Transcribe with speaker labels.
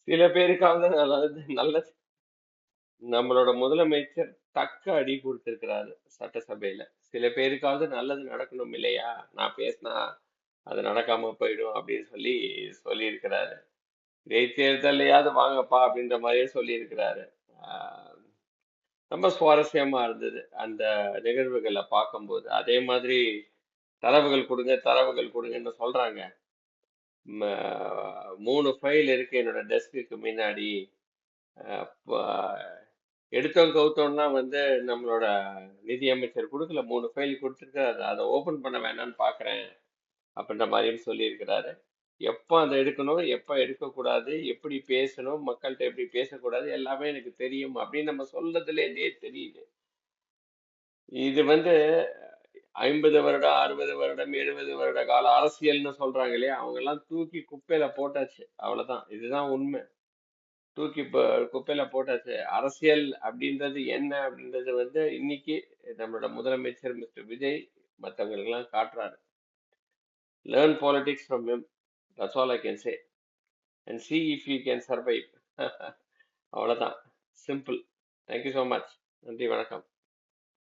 Speaker 1: சில பேருக்காவது நல்லது நல்லது. நம்மளோட முதலமைச்சர் தக்க அடி கொடுத்திருக்கிறாரு சட்டசபையில. சில பேருக்காவது நல்லது நடக்கணும் இல்லையா? நான் பேசினா அது நடக்காம போயிடும் அப்படின்னு சொல்லி சொல்லியிருக்கிறாரு. இடைத்தேர்தலையாவது வாங்கப்பா அப்படின்ற மாதிரியே சொல்லியிருக்கிறாரு. ஆஹ் ரொம்ப சுவாரஸ்யமா இருந்தது அந்த நிகழ்வுகளை பார்க்கும்போது. அதே மாதிரி தரவுகள் கொடுங்க, தரவுகள் கொடுங்கன்னு சொல்றாங்க. 3 ஃபைல் இருக்கு என்னோட டெஸ்க்கு முன்னாடி. எடுத்தோம் கவுத்தோம்னா வந்து நம்மளோட நிதியமைச்சர் கொடுக்கல, 3 ஃபைல் கொடுத்துருக்காரு, அதை ஓபன் பண்ண வேணாம்னு பாக்குறேன் அப்படின்ற மாதிரியும் சொல்லியிருக்கிறாரு. எப்போ அதை எடுக்கணும், எப்போ எடுக்கக்கூடாது, எப்படி பேசணும், மக்கள்கிட்ட எப்படி பேசக்கூடாது, எல்லாமே எனக்கு தெரியும் அப்படின்னு நம்ம சொல்றதுல இருந்தே தெரியுது. இது வந்து 50 வருடம், 60 வருடம், 70 வருட கால அரசியல்னு சொல்றாங்க இல்லையா, அவங்க எல்லாம் தூக்கி குப்பையில போட்டாச்சு. அவ்வளவுதான், இதுதான் உண்மை. தூக்கி குப்பையில போட்டாச்சு. அரசியல் அப்படின்றது என்ன அப்படின்றது வந்து இன்னைக்கு நம்மளோட முதலமைச்சர் மிஸ்டர் விஜய் மற்றவங்களுக்கு எல்லாம் காட்டுறாரு. Learn politics from him. That's all I can say. And see if you can survive. அவ்வளவுதான். சிம்பிள். Thank you so much. நன்றி, வணக்கம்.